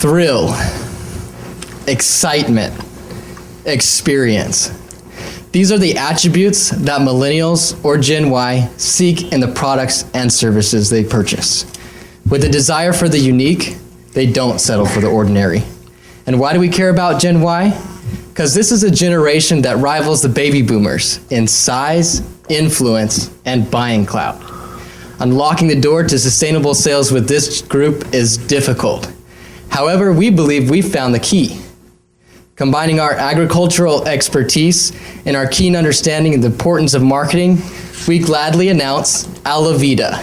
Thrill, excitement, experience. These are the attributes that millennials or Gen Y seek in the products and services they purchase. With a desire for the unique, they don't settle for the ordinary. And why do we care about Gen Y? Because this is a generation that rivals the baby boomers in size, influence, and buying clout. Unlocking the door to sustainable sales with this group is difficult. However, we believe we've found the key. Combining our agricultural expertise and our keen understanding of the importance of marketing, we gladly announce Alavida,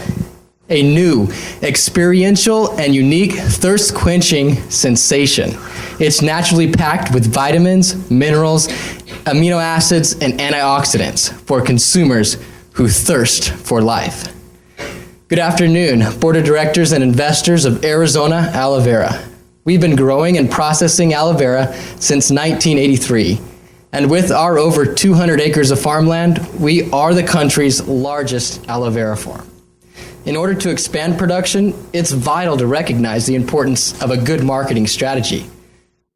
a new, experiential, and unique thirst-quenching sensation. It's naturally packed with vitamins, minerals, amino acids, and antioxidants for consumers who thirst for life. Good afternoon, Board of Directors and investors of Arizona Aloe Vera. We've been growing and processing aloe vera since 1983. And with our over 200 acres of farmland, we are the country's largest aloe vera farm. In order to expand production, it's vital to recognize the importance of a good marketing strategy.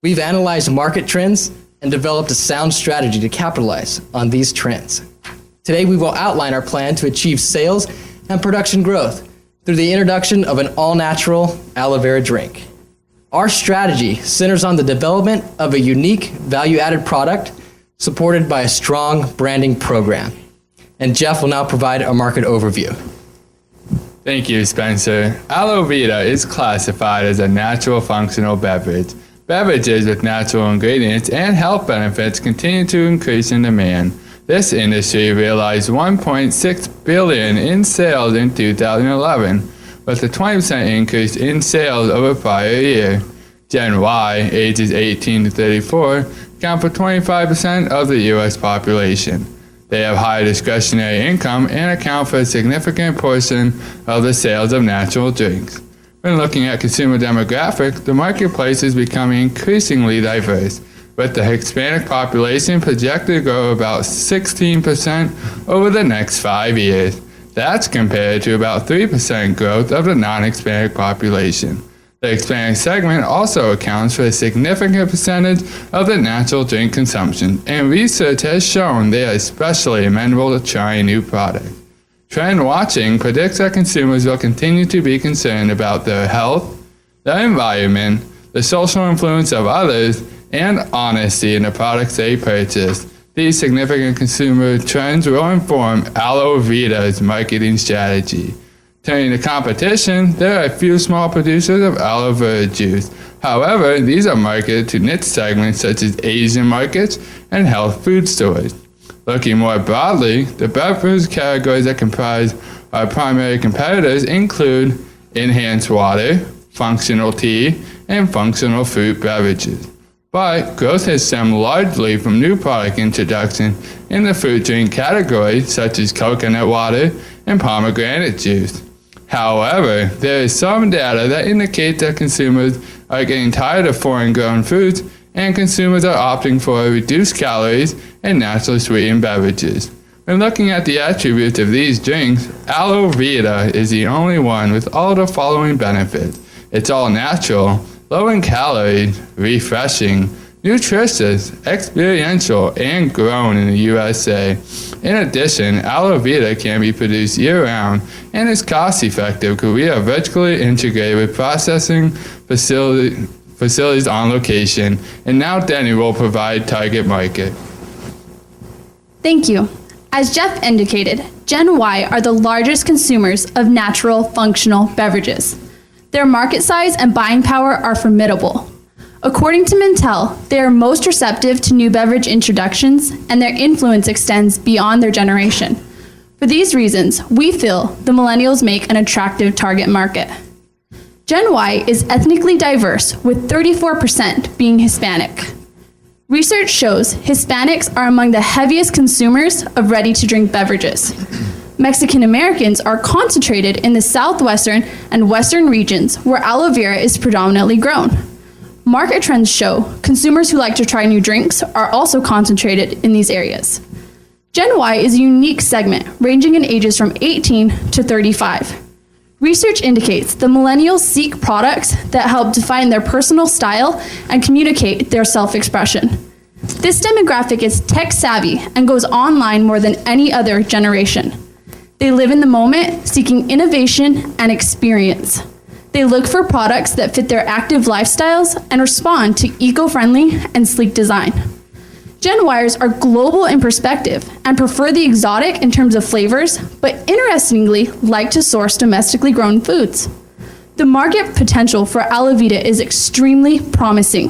We've analyzed market trends and developed a sound strategy to capitalize on these trends. Today, we will outline our plan to achieve sales and production growth through the introduction of an all-natural aloe vera drink. Our strategy centers on the development of a unique value-added product supported by a strong branding program. And Jeff will now provide a market overview. Thank you, Spencer. Aloe vera is classified as a natural functional beverage. Beverages with natural ingredients and health benefits continue to increase in demand. This industry realized $1.6 billion in sales in 2011, with a 20% increase in sales over prior year. Gen Y, ages 18 to 34, account for 25% of the U.S. population. They have high discretionary income and account for a significant portion of the sales of natural drinks. When looking at consumer demographics, the marketplace is becoming increasingly diverse, with the Hispanic population projected to grow about 16% over the next 5 years. That's compared to about 3% growth of the non-Hispanic population. The Hispanic segment also accounts for a significant percentage of the natural drink consumption, and research has shown they are especially amenable to trying new products. Trend watching predicts that consumers will continue to be concerned about their health, their environment, the social influence of others, and honesty in the products they purchase. These significant consumer trends will inform Aloe Vera's marketing strategy. Turning to competition, there are a few small producers of aloe vera juice. However, these are marketed to niche segments such as Asian markets and health food stores. Looking more broadly, the beverage categories that comprise our primary competitors include enhanced water, functional tea, and functional fruit beverages. But growth has stemmed largely from new product introduction in the fruit drink category, such as coconut water and pomegranate juice. However, there is some data that indicates that consumers are getting tired of foreign-grown foods, and consumers are opting for reduced calories and naturally sweetened beverages. When looking at the attributes of these drinks, Aloe Vera is the only one with all the following benefits. It's all natural, low in calories, refreshing, nutritious, experiential, and grown in the USA. In addition, aloe vera can be produced year-round and is cost-effective because we are vertically integrated with processing facilities on location, and now Denny will provide target market. Thank you. As Jeff indicated, Gen Y are the largest consumers of natural functional beverages. Their market size and buying power are formidable. According to Mintel, they are most receptive to new beverage introductions, and their influence extends beyond their generation. For these reasons, we feel the millennials make an attractive target market. Gen Y is ethnically diverse, with 34% being Hispanic. Research shows Hispanics are among the heaviest consumers of ready-to-drink beverages. Mexican Americans are concentrated in the southwestern and western regions where aloe vera is predominantly grown. Market trends show consumers who like to try new drinks are also concentrated in these areas. Gen Y is a unique segment ranging in ages from 18 to 35. Research indicates the millennials seek products that help define their personal style and communicate their self-expression. This demographic is tech-savvy and goes online more than any other generation. They live in the moment, seeking innovation and experience. They look for products that fit their active lifestyles and respond to eco-friendly and sleek design. Gen Yers are global in perspective and prefer the exotic in terms of flavors, but interestingly like to source domestically grown foods. The market potential for Aloe Vera is extremely promising.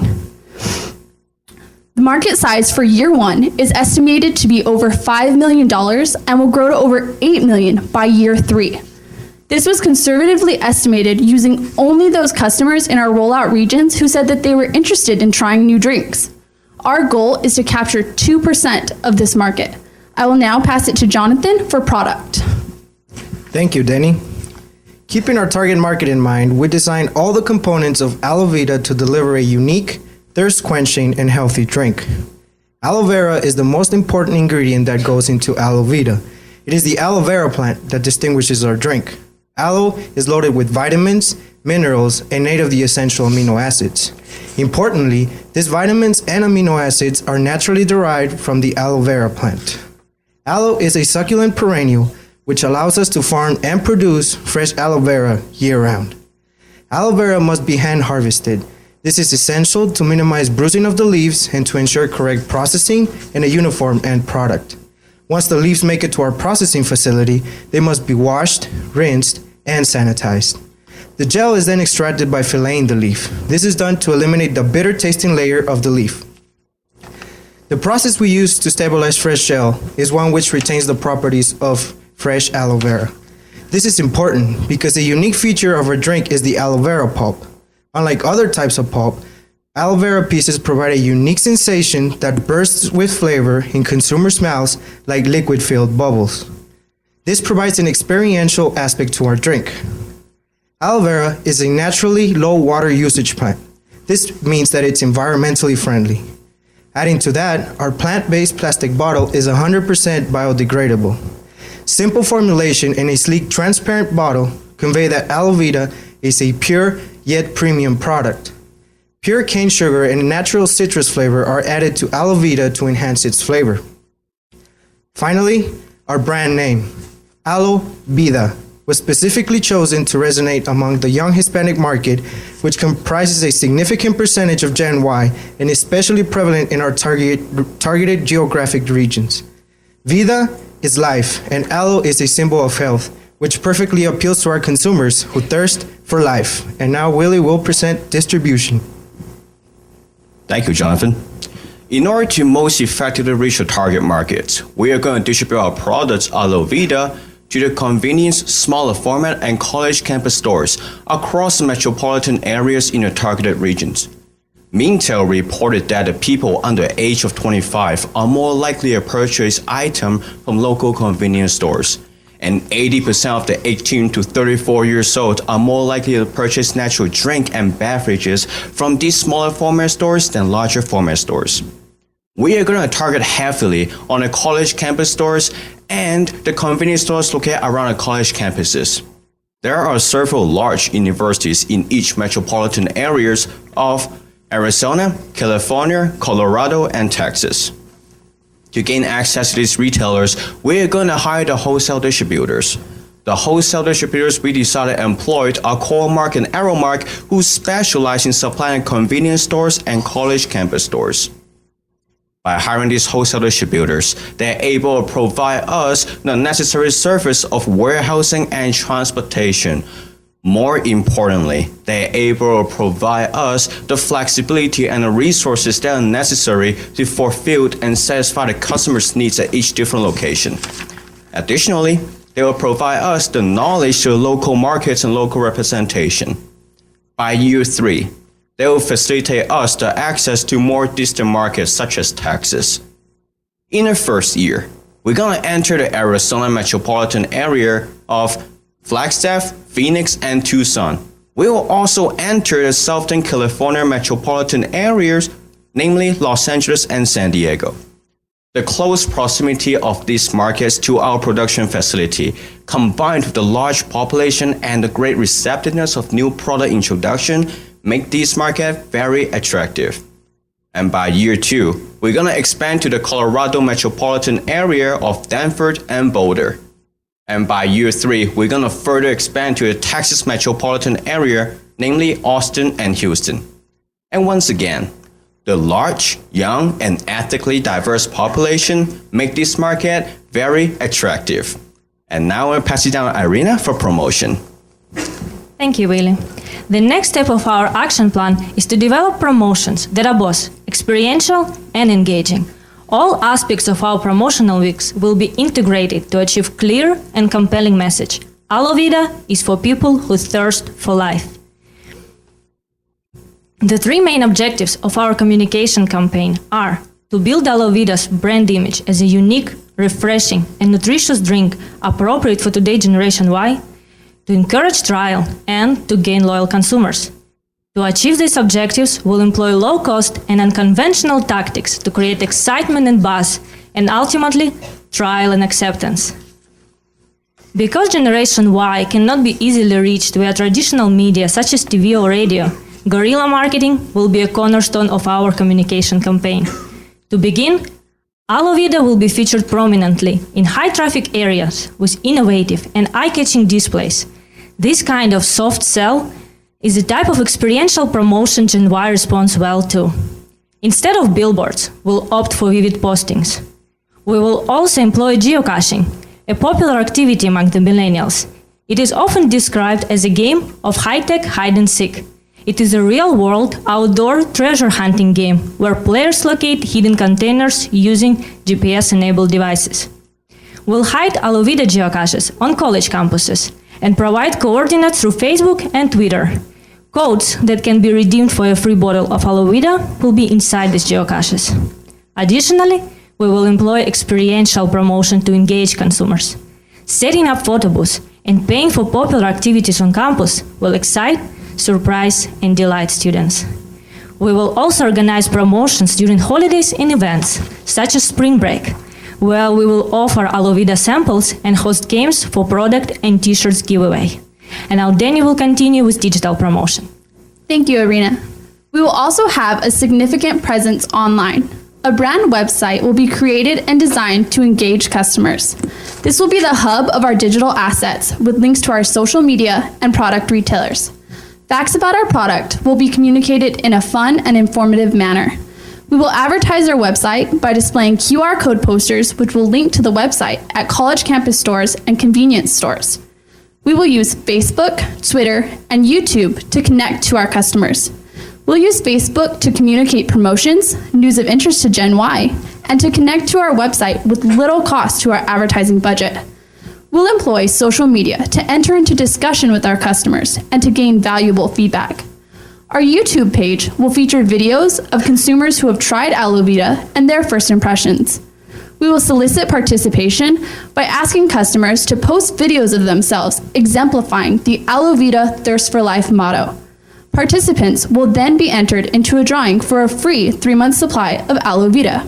The market size for year one is estimated to be over $5 million and will grow to over $8 million by year 3. This was conservatively estimated using only those customers in our rollout regions who said that they were interested in trying new drinks. Our goal is to capture 2% of this market. I will now pass it to Jonathan for product. Thank you, Denny. Keeping our target market in mind, we designed all the components of Aloe Vera to deliver a unique, thirst-quenching, and healthy drink. Aloe vera is the most important ingredient that goes into aloe vera. It is the aloe vera plant that distinguishes our drink. Aloe is loaded with vitamins, minerals, and 8 of the essential amino acids. Importantly, these vitamins and amino acids are naturally derived from the aloe vera plant. Aloe is a succulent perennial, which allows us to farm and produce fresh aloe vera year-round. Aloe vera must be hand-harvested. This is essential to minimize bruising of the leaves and to ensure correct processing and a uniform end product. Once the leaves make it to our processing facility, they must be washed, rinsed, and sanitized. The gel is then extracted by filleting the leaf. This is done to eliminate the bitter tasting layer of the leaf. The process we use to stabilize fresh gel is one which retains the properties of fresh aloe vera. This is important because a unique feature of our drink is the aloe vera pulp. Unlike other types of pulp, aloe vera pieces provide a unique sensation that bursts with flavor in consumers' mouths like liquid-filled bubbles. This provides an experiential aspect to our drink. Aloe vera is a naturally low water usage plant. This means that it's environmentally friendly. Adding to that, our plant-based plastic bottle is 100% biodegradable. Simple formulation and a sleek transparent bottle convey that aloe vera is a pure yet premium product. Pure cane sugar and natural citrus flavor are added to aloe vera to enhance its flavor. Finally, our brand name, Aloe Vida, was specifically chosen to resonate among the young Hispanic market, which comprises a significant percentage of Gen Y and is especially prevalent in our targeted geographic regions. Vida is life, and aloe is a symbol of health, which perfectly appeals to our consumers who thirst for life. And now Willie will present distribution. Thank you, Jonathan. In order to most effectively reach the target markets, we are going to distribute our products Aloe Vera to the convenience, smaller format, and college campus stores across the metropolitan areas in the targeted regions. Mintel reported that the people under the age of 25 are more likely to purchase items from local convenience stores, and 80% of the 18 to 34 years old are more likely to purchase natural drink and beverages from these smaller format stores than larger format stores. We are going to target heavily on the college campus stores and the convenience stores located around the college campuses. There are several large universities in each metropolitan areas of Arizona, California, Colorado, and Texas. To gain access to these retailers, we are going to hire the wholesale distributors. The wholesale distributors we decided employed are Core-Mark and Aeromark, who specialize in supplying convenience stores and college campus stores. By hiring these wholesale distributors, they are able to provide us the necessary service of warehousing and transportation. More importantly, they are able to provide us the flexibility and the resources that are necessary to fulfill and satisfy the customer's needs at each different location. Additionally, they will provide us the knowledge to local markets and local representation. By year 3, they will facilitate us the access to more distant markets such as Texas. In the first year, we're going to enter the Arizona metropolitan area of Flagstaff, Phoenix, and Tucson. We will also enter the Southern California metropolitan areas, namely Los Angeles and San Diego. The close proximity of these markets to our production facility, combined with the large population and the great receptiveness of new product introduction, make these markets very attractive. And by year 2, we're going to expand to the Colorado metropolitan area of Denver and Boulder. And by year 3, we're going to further expand to the Texas metropolitan area, namely Austin and Houston. And once again, the large, young, and ethnically diverse population make this market very attractive. And now I'll pass it down to Irina for promotion. Thank you, Willie. The next step of our action plan is to develop promotions that are both experiential and engaging. All aspects of our promotional weeks will be integrated to achieve clear and compelling message. Aloe Vera is for people who thirst for life. The 3 main objectives of our communication campaign are to build Aloe Vera's brand image as a unique, refreshing, and nutritious drink appropriate for today's Generation Y, to encourage trial, and to gain loyal consumers. To achieve these objectives, we'll employ low-cost and unconventional tactics to create excitement and buzz, and ultimately, trial and acceptance. Because Generation Y cannot be easily reached via traditional media such as TV or radio, guerrilla marketing will be a cornerstone of our communication campaign. To begin, Aloe Vera will be featured prominently in high-traffic areas with innovative and eye-catching displays. This kind of soft sell is the type of experiential promotion Gen Y responds well to. Instead of billboards, we'll opt for vivid postings. We will also employ geocaching, a popular activity among the millennials. It is often described as a game of high-tech hide-and-seek. It is a real-world, outdoor treasure hunting game where players locate hidden containers using GPS-enabled devices. We'll hide Aloe Vera geocaches on college campuses and provide coordinates through Facebook and Twitter. Codes that can be redeemed for a free bottle of Aloe Vera will be inside these geocaches. Additionally, we will employ experiential promotion to engage consumers. Setting up photo booths and paying for popular activities on campus will excite, surprise, and delight students. We will also organize promotions during holidays and events, such as spring break, where we will offer Aloe Vera samples and host games for product and t-shirts giveaway. And now Danny will continue with digital promotion. Thank you, Irina. We will also have a significant presence online. A brand website will be created and designed to engage customers. This will be the hub of our digital assets with links to our social media and product retailers. Facts about our product will be communicated in a fun and informative manner. We will advertise our website by displaying QR code posters which will link to the website at college campus stores and convenience stores. We will use Facebook, Twitter, and YouTube to connect to our customers. We'll use Facebook to communicate promotions, news of interest to Gen Y, and to connect to our website with little cost to our advertising budget. We'll employ social media to enter into discussion with our customers and to gain valuable feedback. Our YouTube page will feature videos of consumers who have tried Aloe Vera and their first impressions. We will solicit participation by asking customers to post videos of themselves exemplifying the Aloe Vera Thirst for Life motto. Participants will then be entered into a drawing for a free 3-month supply of Aloe Vera.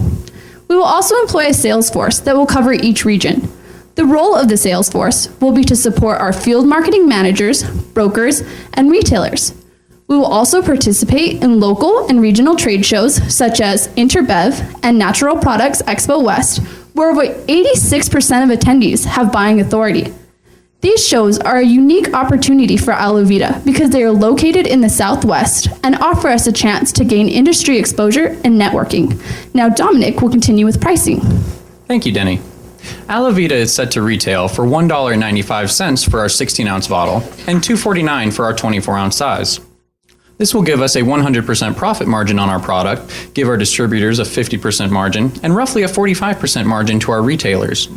We will also employ a sales force that will cover each region. The role of the sales force will be to support our field marketing managers, brokers, and retailers. We will also participate in local and regional trade shows such as Interbev and Natural Products Expo West, where over 86% of attendees have buying authority. These shows are a unique opportunity for Aloe Vera because they are located in the Southwest and offer us a chance to gain industry exposure and networking. Now Dominic will continue with pricing. Thank you, Denny. Aloe Vera is set to retail for $1.95 for our 16-ounce bottle and $2.49 for our 24-ounce size. This will give us a 100% profit margin on our product, give our distributors a 50% margin, and roughly a 45% margin to our retailers.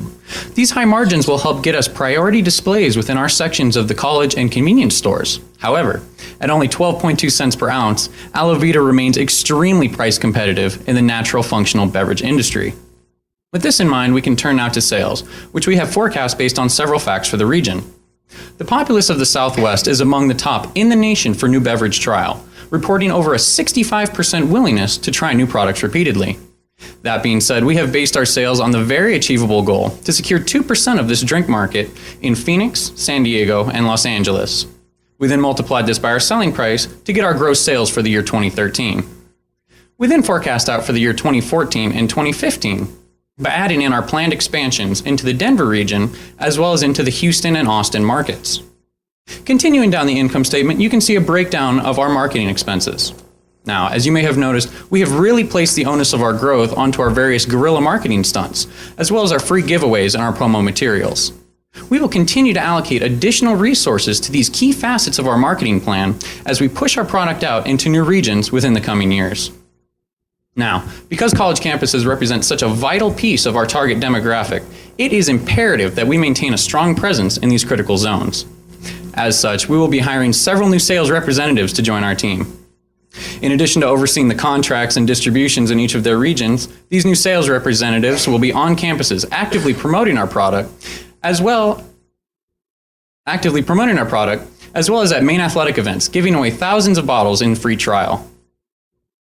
These high margins will help get us priority displays within our sections of the college and convenience stores. However, at only 12.2 cents per ounce, Aloe Vera remains extremely price competitive in the natural functional beverage industry. With this in mind, we can turn now to sales, which we have forecast based on several facts for the region. The populace of the Southwest is among the top in the nation for new beverage trial, reporting over a 65% willingness to try new products repeatedly. That being said, we have based our sales on the very achievable goal to secure 2% of this drink market in Phoenix, San Diego, and Los Angeles. We then multiplied this by our selling price to get our gross sales for the year 2013. We then forecast out for the year 2014 and 2015 by adding in our planned expansions into the Denver region as well as into the Houston and Austin markets. Continuing down the income statement, you can see a breakdown of our marketing expenses. Now, as you may have noticed, we have really placed the onus of our growth onto our various guerrilla marketing stunts, as well as our free giveaways and our promo materials. We will continue to allocate additional resources to these key facets of our marketing plan as we push our product out into new regions within the coming years. Now, because college campuses represent such a vital piece of our target demographic, it is imperative that we maintain a strong presence in these critical zones. As such, we will be hiring several new sales representatives to join our team. In addition to overseeing the contracts and distributions in each of their regions, these new sales representatives will be on campuses actively promoting our product, as well as at main athletic events, giving away thousands of bottles in free trial.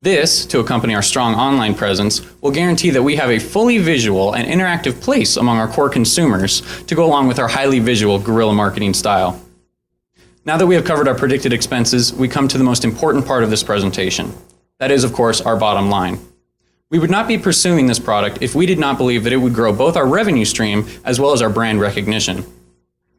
This, to accompany our strong online presence, will guarantee that we have a fully visual and interactive place among our core consumers to go along with our highly visual guerrilla marketing style. Now that we have covered our predicted expenses, we come to the most important part of this presentation. That is, of course, our bottom line. We would not be pursuing this product if we did not believe that it would grow both our revenue stream as well as our brand recognition.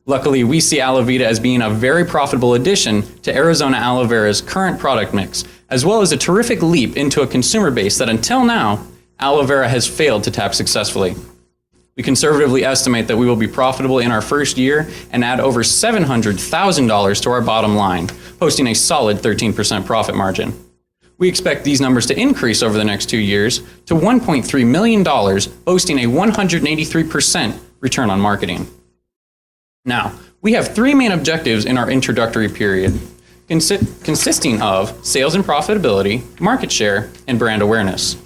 Luckily, we see Aloe Vera as being a very profitable addition to Arizona Aloe Vera's current product mix, as well as a terrific leap into a consumer base that until now, Aloe Vera has failed to tap successfully. We conservatively estimate that we will be profitable in our first year and add over $700,000 to our bottom line, posting a solid 13% profit margin. We expect these numbers to increase over the next 2 years to $1.3 million, boasting a 183% return on marketing. Now, we have 3 main objectives in our introductory period, consisting of sales and profitability, market share, and brand awareness.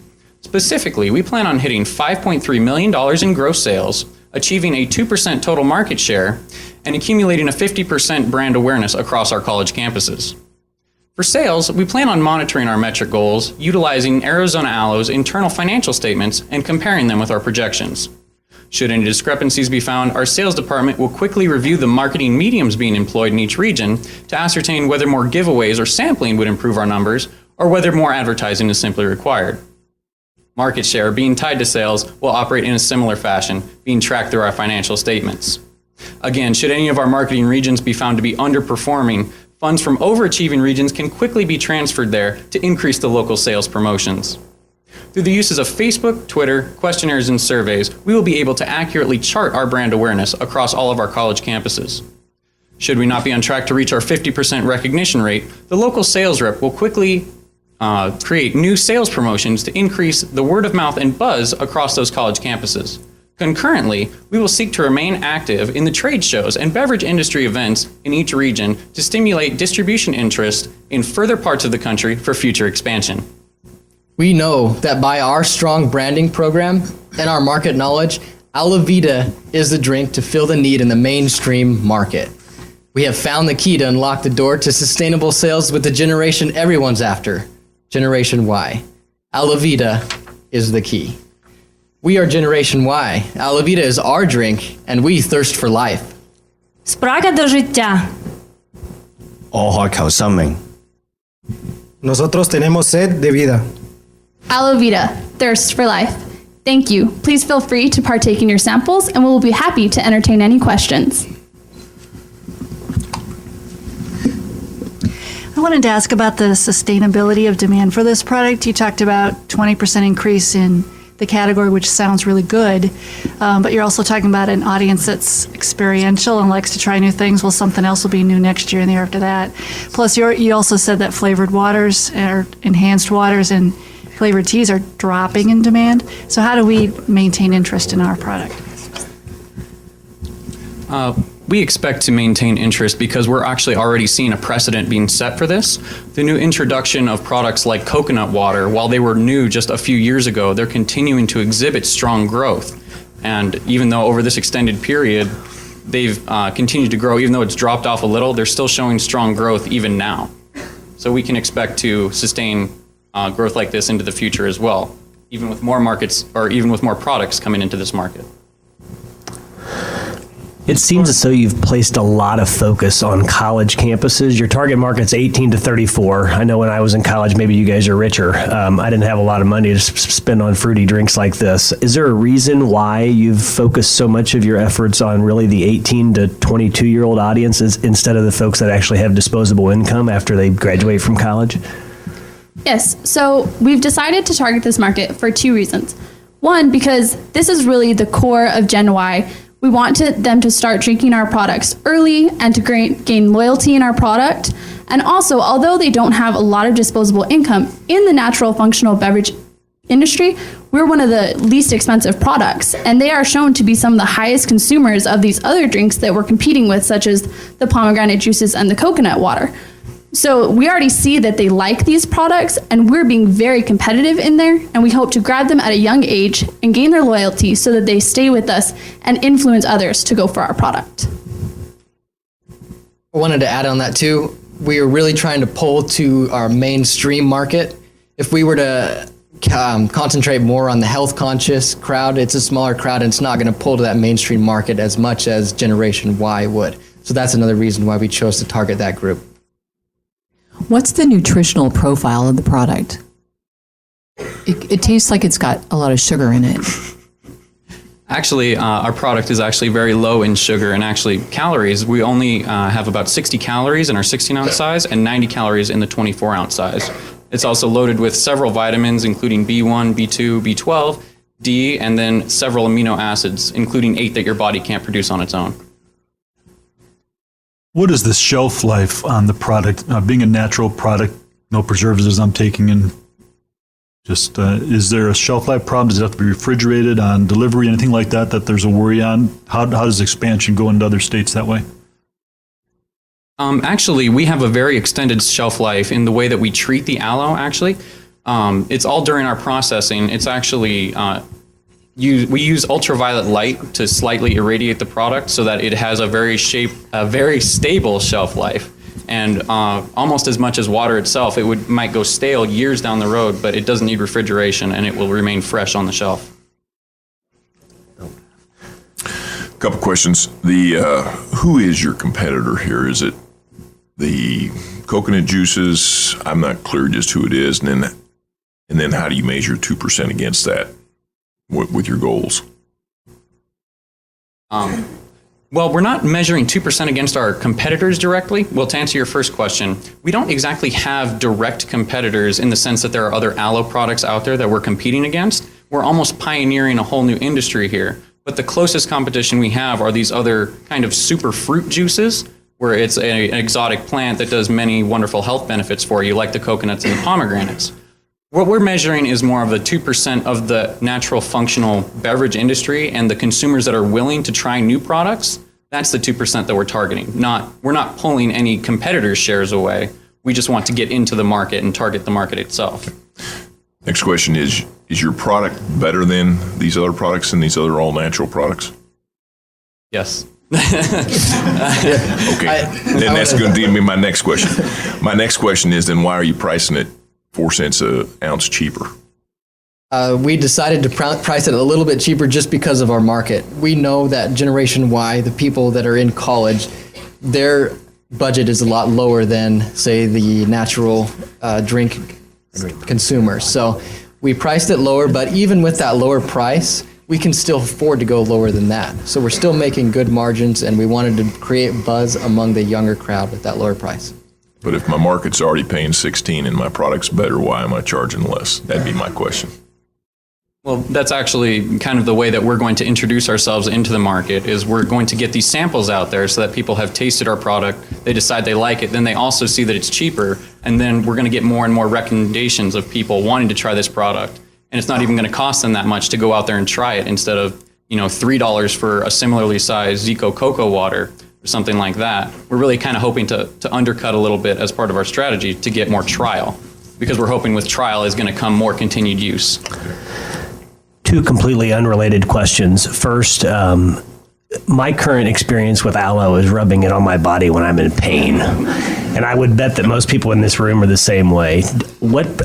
Specifically, we plan on hitting $5.3 million in gross sales, achieving a 2% total market share, and accumulating a 50% brand awareness across our college campuses. For sales, we plan on monitoring our metric goals, utilizing Arizona Aloe's internal financial statements and comparing them with our projections. Should any discrepancies be found, our sales department will quickly review the marketing mediums being employed in each region to ascertain whether more giveaways or sampling would improve our numbers, or whether more advertising is simply required. Market share, being tied to sales, will operate in a similar fashion, being tracked through our financial statements. Again, should any of our marketing regions be found to be underperforming, funds from overachieving regions can quickly be transferred there to increase the local sales promotions. Through the uses of Facebook, Twitter, questionnaires, and surveys, we will be able to accurately chart our brand awareness across all of our college campuses. Should we not be on track to reach our 50% recognition rate, the local sales rep will quickly create new sales promotions to increase the word of mouth and buzz across those college campuses. Concurrently, we will seek to remain active in the trade shows and beverage industry events in each region to stimulate distribution interest in further parts of the country for future expansion. We know that by our strong branding program and our market knowledge, Aloe Vera is the drink to fill the need in the mainstream market. We have found the key to unlock the door to sustainable sales with the generation everyone's after, Generation Y. Aloe Vera is the key. We are Generation Y. Aloe Vera is our drink, and we thirst for life. Спрага до життя. 我渴求生命。 Nosotros tenemos sed de vida. Aloe Vera, thirst for life. Thank you. Please feel free to partake in your samples, and we will be happy to entertain any questions. I wanted to ask about the sustainability of demand for this product. You talked about 20% increase in the category, which sounds really good, but you're also talking about an audience that's experiential and likes to try new things. Well, something else will be new next year and the year after that. Plus, you also said that flavored waters or enhanced waters and flavored teas are dropping in demand. So how do we maintain interest in our product? We expect to maintain interest because we're actually already seeing a precedent being set for this. The new introduction of products like coconut water, while they were new just a few years ago, they're continuing to exhibit strong growth. And even though over this extended period, they've continued to grow, even though it's dropped off a little, they're still showing strong growth even now. So we can expect to sustain growth like this into the future as well, even with more markets or even with more products coming into this market. It seems as though you've placed a lot of focus on college campuses. Your target market's 18 to 34. I know when I was in college, maybe you guys are richer. I didn't have a lot of money to spend on fruity drinks like this. Is there a reason why you've focused so much of your efforts on really the 18 to 22-year-old audiences instead of the folks that actually have disposable income after they graduate from college? Yes, so we've decided to target this market for two reasons. One, because this is really the core of Gen Y. We want them to start drinking our products early and to gain loyalty in our product. And also, although they don't have a lot of disposable income in the natural functional beverage industry, we're one of the least expensive products. And they are shown to be some of the highest consumers of these other drinks that we're competing with, such as the pomegranate juices and the coconut water. So we already see that they like these products, and we're being very competitive in there, and we hope to grab them at a young age and gain their loyalty so that they stay with us and influence others to go for our product. I wanted to add on that too. We are really trying to pull to our mainstream market. If we were to concentrate more on the health conscious crowd, it's a smaller crowd and it's not going to pull to that mainstream market as much as Generation Y would. So that's another reason why we chose to target that group. What's the nutritional profile of the product? It tastes like it's got a lot of sugar in it. Actually, our product is actually very low in sugar and actually calories. We only have about 60 calories in our 16-ounce size and 90 calories in the 24-ounce size. It's also loaded with several vitamins, including B1, B2, B12, D, and then several amino acids, including 8 that your body can't produce on its own. What is the shelf life on the product? Being a natural product, no preservatives I'm taking in, just is there a shelf life problem? Does it have to be refrigerated on delivery, anything like that, that there's a worry on? How does expansion go into other states that way? Actually, we have a very extended shelf life in the way that we treat the aloe, actually. It's all during our processing. It's actually... we use ultraviolet light to slightly irradiate the product so that it has a very stable shelf life, and almost as much as water itself. It might go stale years down the road, but it doesn't need refrigeration and it will remain fresh on the shelf. Couple questions. Who is your competitor here? Is it the coconut juices? I'm not clear just who it is, and then how do you measure 2% against that? With your goals? Well, we're not measuring 2% against our competitors directly. Well, to answer your first question, we don't exactly have direct competitors in the sense that there are other aloe products out there that we're competing against. We're almost pioneering a whole new industry here. But the closest competition we have are these other kind of super fruit juices, where it's an exotic plant that does many wonderful health benefits for you, like the coconuts and the pomegranates. What we're measuring is more of the 2% of the natural functional beverage industry and the consumers that are willing to try new products. That's the 2% that we're targeting. We're not pulling any competitors' shares away. We just want to get into the market and target the market itself. Next question is your product better than these other products and these other all-natural products? Yes. Okay, then that's going to be my next question. My next question is, then why are you pricing it 4 cents an ounce cheaper? We decided to price it a little bit cheaper just because of our market. We know that Generation Y, the people that are in college, their budget is a lot lower than, say, the natural drink consumers. So we priced it lower, but even with that lower price, we can still afford to go lower than that. So we're still making good margins, and we wanted to create buzz among the younger crowd with that lower price. But if my market's already paying 16 and my product's better, why am I charging less? That'd be my question. Well, that's actually kind of the way that we're going to introduce ourselves into the market, is we're going to get these samples out there so that people have tasted our product, they decide they like it, then they also see that it's cheaper, and then we're going to get more and more recommendations of people wanting to try this product. And it's not even going to cost them that much to go out there and try it, instead of, $3 for a similarly sized Zico cocoa water or something like that. We're really kind of hoping to undercut a little bit as part of our strategy to get more trial, because we're hoping with trial is going to come more continued use. Two completely unrelated questions. First, my current experience with aloe is rubbing it on my body when I'm in pain. And I would bet that most people in this room are the same way.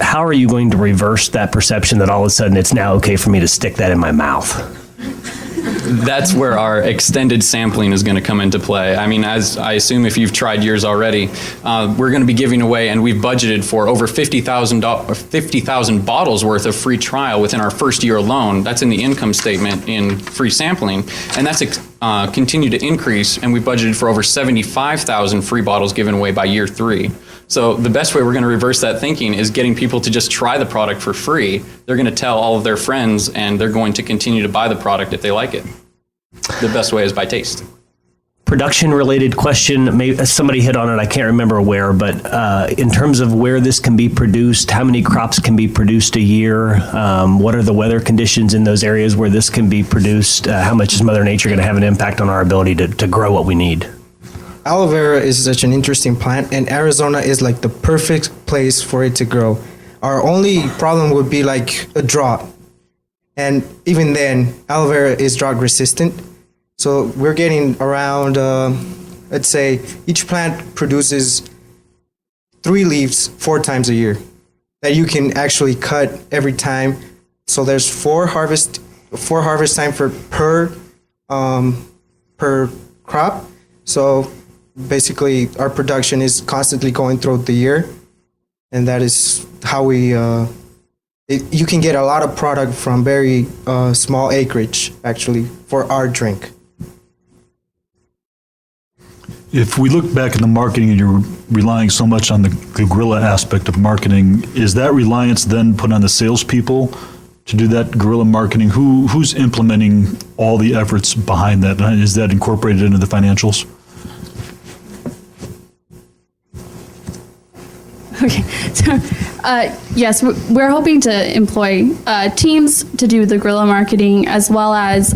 How are you going to reverse that perception that all of a sudden it's now okay for me to stick that in my mouth? That's where our extended sampling is going to come into play. I mean, as I assume if you've tried yours already, we're going to be giving away, and we've budgeted for over 50,000 bottles worth of free trial within our first year alone. That's in the income statement in free sampling, and that's continued to increase, and we budgeted for over 75,000 free bottles given away by year 3. So the best way we're going to reverse that thinking is getting people to just try the product for free. They're going to tell all of their friends, and they're going to continue to buy the product if they like it. The best way is by taste. Production-related question, maybe somebody hit on it, I can't remember where, but in terms of where this can be produced, how many crops can be produced a year? What are the weather conditions in those areas where this can be produced? How much is Mother Nature going to have an impact on our ability to grow what we need? Aloe vera is such an interesting plant, and Arizona is like the perfect place for it to grow. Our only problem would be like a drought. And even then, aloe vera is drought resistant. So we're getting around, let's say, each plant produces 3 leaves 4 times a year that you can actually cut every time. So there's 4 harvest time per crop. So basically, our production is constantly going throughout the year, and that is how we. You can get a lot of product from very small acreage, actually, for our drink. If we look back at the marketing and you're relying so much on the guerrilla aspect of marketing, is that reliance then put on the salespeople to do that guerrilla marketing? Who's implementing all the efforts behind that? Is that incorporated into the financials? Okay, so yes, we're hoping to employ teams to do the guerrilla marketing, as well as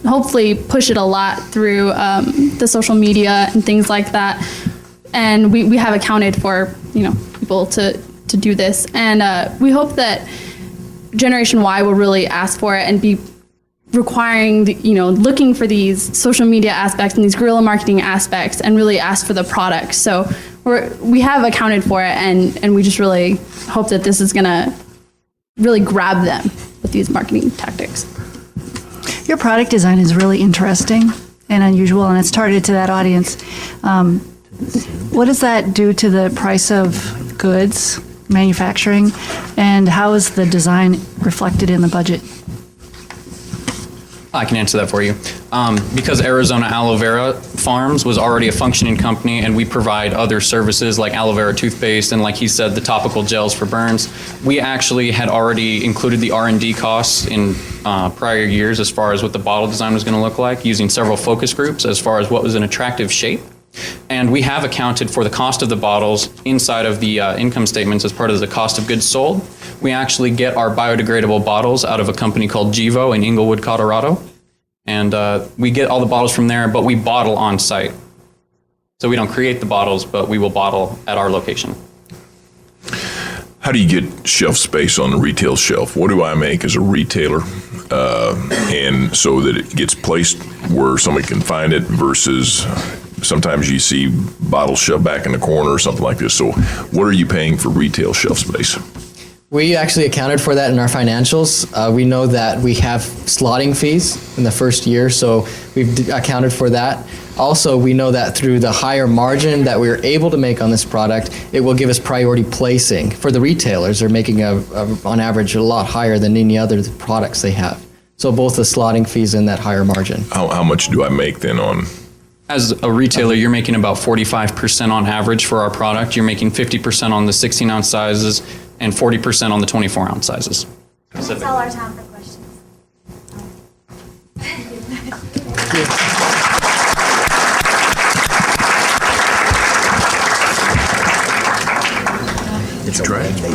hopefully push it a lot through the social media and things like that. And we have accounted for people to do this, and we hope that Generation Y will really ask for it and be requiring looking for these social media aspects and these guerrilla marketing aspects, and really ask for the product. So we have accounted for it, and we just really hope that this is going to really grab them with these marketing tactics. Your product design is really interesting and unusual, and it's targeted to that audience. What does that do to the price of goods, manufacturing, and how is the design reflected in the budget? I can answer that for you. Because Arizona Aloe Vera Farms was already a functioning company, and we provide other services like aloe vera toothpaste and, like he said, the topical gels for burns, we actually had already included the R&D costs in prior years as far as what the bottle design was going to look like, using several focus groups as far as what was an attractive shape. And we have accounted for the cost of the bottles inside of the income statements as part of the cost of goods sold. We actually get our biodegradable bottles out of a company called Gevo in Inglewood, Colorado. And we get all the bottles from there, but we bottle on site. So we don't create the bottles, but we will bottle at our location. How do you get shelf space on the retail shelf? What do I make as a retailer? And so that it gets placed where somebody can find it versus sometimes you see bottles shoved back in the corner or something like this. So what are you paying for retail shelf space? We actually accounted for that in our financials. We know that we have slotting fees in the first year, so we've accounted for that. Also, we know that through the higher margin that we're able to make on this product, it will give us priority placing. For the retailers, they're making on average a lot higher than any other products they have. So both the slotting fees and that higher margin. How much do I make then on? As a retailer, you're making about 45% on average for our product. You're making 50% on the 16-ounce sizes and 40% on the 24-ounce sizes. That's all our time for questions. Did you try it?